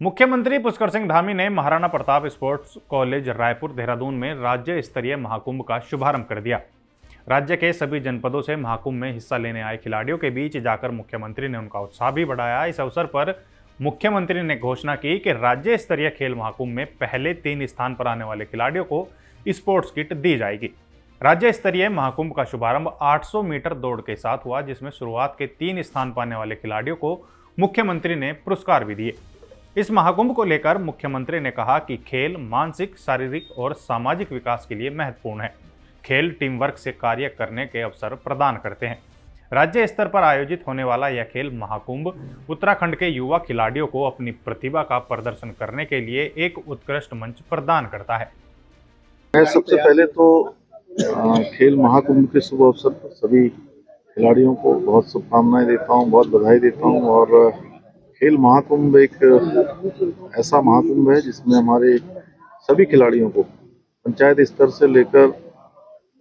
मुख्यमंत्री पुष्कर सिंह धामी ने Maharana Pratap sports college Raipur Dehradun में राज्य स्तरीय महाकुंभ का शुभारंभ कर दिया। राज्य के सभी जनपदों से महाकुंभ में हिस्सा लेने आए खिलाड़ियों के बीच जाकर मुख्यमंत्री ने उनका उत्साह भी बढ़ाया। इस अवसर पर मुख्यमंत्री ने घोषणा की कि राज्य स्तरीय खेल महाकुंभ में पहले 3 स्थान पर आने वाले खिलाड़ियों को स्पोर्ट्स किट दी जाएगी। राज्य स्तरीय महाकुंभ का शुभारंभ 800 मीटर दौड़ के साथ हुआ, जिसमें शुरुआत के 3 स्थान पाने वाले खिलाड़ियों को मुख्यमंत्री ने पुरस्कार भी दिए। इस महाकुंभ को लेकर मुख्यमंत्री ने कहा कि खेल मानसिक, शारीरिक और सामाजिक विकास के लिए महत्वपूर्ण है। खेल टीम वर्क से कार्य करने के अवसर प्रदान करते हैं। राज्य स्तर पर आयोजित होने वाला यह खेल महाकुंभ उत्तराखंड के युवा खिलाड़ियों को अपनी प्रतिभा का प्रदर्शन करने के लिए एक उत्कृष्ट मंच प्रदान करता है। मैं सबसे पहले तो खेल महाकुंभ के शुभ अवसर पर सभी खिलाड़ियों को बहुत शुभकामनाएं देता हूं, बहुत बधाई देता हूं। और खेल महाकुंभ एक ऐसा महाकुंभ है जिसमें हमारे सभी खिलाड़ियों को पंचायत स्तर से लेकर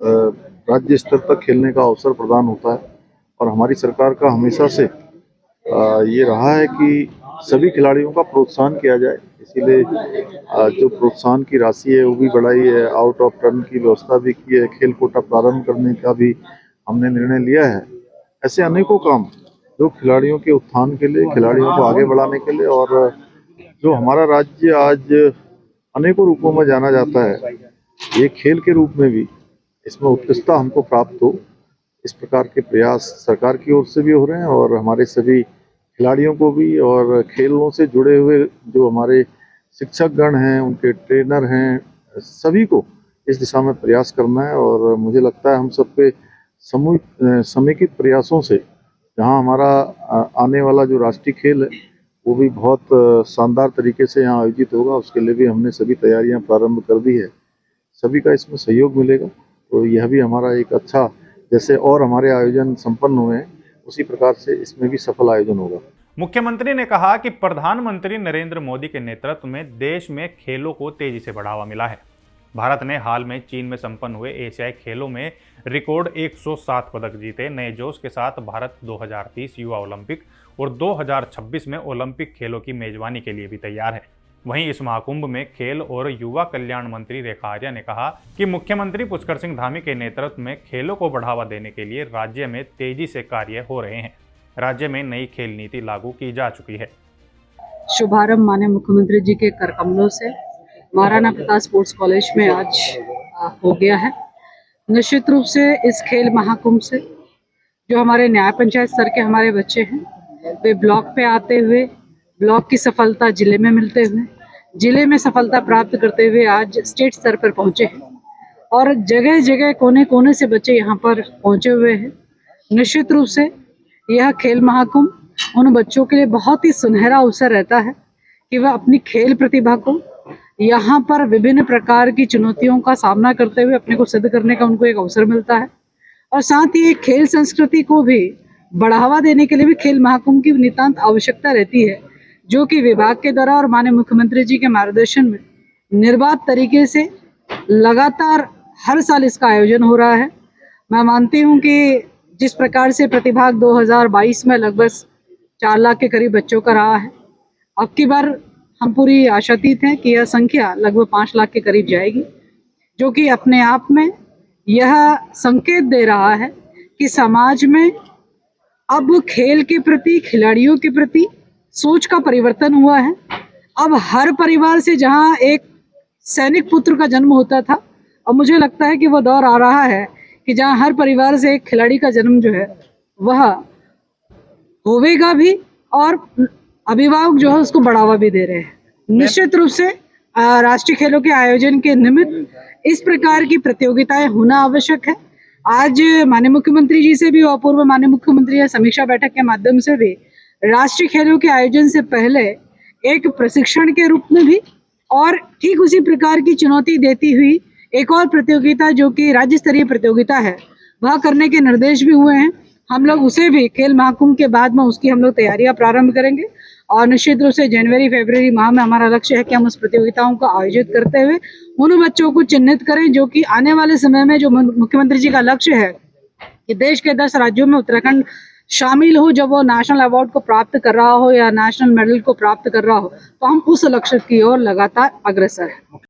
राज्य स्तर तक खेलने का अवसर प्रदान होता है। और हमारी सरकार का हमेशा से ये रहा है कि सभी खिलाड़ियों का प्रोत्साहन किया जाए, इसीलिए जो प्रोत्साहन की राशि है वो भी बढ़ाई है, आउट ऑफ टर्न की व्यवस्था भी की है, खेल कोटा प्रारंभ करने का भी हमने निर्णय लिया है। ऐसे अनेकों काम जो खिलाड़ियों के उत्थान के लिए, खिलाड़ियों को आगे बढ़ाने के लिए, और जो हमारा राज्य आज अनेकों रूपों में जाना जाता है, ये खेल के रूप में भी इसमें उत्कृष्टता हमको प्राप्त हो, इस प्रकार के प्रयास सरकार की ओर से भी हो रहे हैं और हमारे सभी खिलाड़ियों को भी, और खेलों से जुड़े हुए जो हमारे शिक्षक गण हैं, उनके ट्रेनर हैं, सभी को इस दिशा में प्रयास करना है। और मुझे लगता है हम सबके समेकित प्रयासों से जहां हमारा आने वाला जो राष्ट्रीय खेल है वो भी बहुत शानदार तरीके से यहाँ आयोजित होगा। उसके लिए भी हमने सभी तैयारियां प्रारंभ कर दी है। सभी का इसमें सहयोग मिलेगा तो यह भी हमारा एक अच्छा, जैसे और हमारे आयोजन संपन्न हुए हैं उसी प्रकार से इसमें भी सफल आयोजन होगा। मुख्यमंत्री ने कहा कि प्रधानमंत्री नरेंद्र मोदी के नेतृत्व में देश में खेलों को तेजी से बढ़ावा मिला है। भारत ने हाल में चीन में संपन्न हुए एशियाई खेलों में रिकॉर्ड 107 पदक जीते। नए जोश के साथ भारत 2030 युवा ओलंपिक और 2026 में ओलंपिक खेलों की मेजबानी के लिए भी तैयार है। वहीं इस महाकुंभ में खेल और युवा कल्याण मंत्री रेखा आर्या ने कहा कि मुख्यमंत्री पुष्कर सिंह धामी के नेतृत्व में खेलों को बढ़ावा देने के लिए राज्य में तेजी से कार्य हो रहे हैं। राज्य में नई खेल नीति लागू की जा चुकी है। शुभारंभ माननीय मुख्यमंत्री जी के कर कमलों से महाराणा प्रताप स्पोर्ट्स कॉलेज में आज हो गया है। निश्चित रूप से इस खेल महाकुंभ से जो हमारे न्याय पंचायत स्तर के हमारे बच्चे हैं वे ब्लॉक पे आते हुए ब्लॉक की सफलता जिले में मिलते हुए, जिले में सफलता प्राप्त करते हुए आज स्टेट स्तर पर पहुंचे हैं और जगह जगह कोने कोने से बच्चे यहाँ पर पहुंचे हुए हैं। निश्चित रूप से यह खेल महाकुंभ उन बच्चों के लिए बहुत ही सुनहरा अवसर रहता है कि वह अपनी खेल प्रतिभा को यहाँ पर विभिन्न प्रकार की चुनौतियों का सामना करते हुए अपने को सिद्ध करने का उनको एक अवसर मिलता है। और साथ ही खेल संस्कृति को भी बढ़ावा देने के लिए भी खेल महाकुंभ की नितांत आवश्यकता रहती है, जो कि विभाग के द्वारा और माननीय मुख्यमंत्री जी के मार्गदर्शन में निर्बाध तरीके से लगातार हर साल इसका आयोजन हो रहा है। मैं मानती हूँ कि जिस प्रकार से प्रतिभाग 2022 में लगभग 4 लाख के करीब बच्चों का रहा है, अब की बार हम पूरी आशातीत हैं कि यह संख्या लगभग 5 लाख के करीब जाएगी, जो कि अपने आप में यह संकेत दे रहा है कि समाज में अब खेल के प्रति, खिलाड़ियों के प्रति सोच का परिवर्तन हुआ है। अब हर परिवार से जहां एक सैनिक पुत्र का जन्म होता था, अब मुझे लगता है कि वह दौर आ रहा है कि जहां हर परिवार से एक खिलाड़ी का जन्म जो है वह होवेगा भी और अभिभावक जो है उसको बढ़ावा भी दे रहे हैं। निश्चित रूप से राष्ट्रीय खेलों के आयोजन के निमित्त इस प्रकार की प्रतियोगिताएं होना आवश्यक है। आज माननीय मुख्यमंत्री जी से भी और पूर्व माननीय मुख्यमंत्री समीक्षा बैठक के माध्यम से भी राष्ट्रीय खेलों के आयोजन से पहले एक प्रशिक्षण के रूप में भी और ठीक उसी प्रकार की चुनौती देती हुई एक और प्रतियोगिता जो कि राज्य स्तरीय प्रतियोगिता है वह करने के निर्देश भी हुए हैं। हम लोग उसे भी खेल महाकुंभ के बाद में उसकी हम लोग तैयारियां प्रारंभ करेंगे और निश्चित रूप से जनवरी-फरवरी माह में हमारा लक्ष्य है कि हम उस प्रतियोगिताओं को आयोजित करते हुए उन बच्चों को चिन्हित करें जो कि आने वाले समय में जो मुख्यमंत्री जी का लक्ष्य है कि देश के 10 राज्यों में उत्तराखंड शामिल हो, जब वो नेशनल अवार्ड को प्राप्त कर रहा हो या नेशनल मेडल को प्राप्त कर रहा हो, तो हम उस लक्ष्य की ओर लगातार अग्रसर हैं।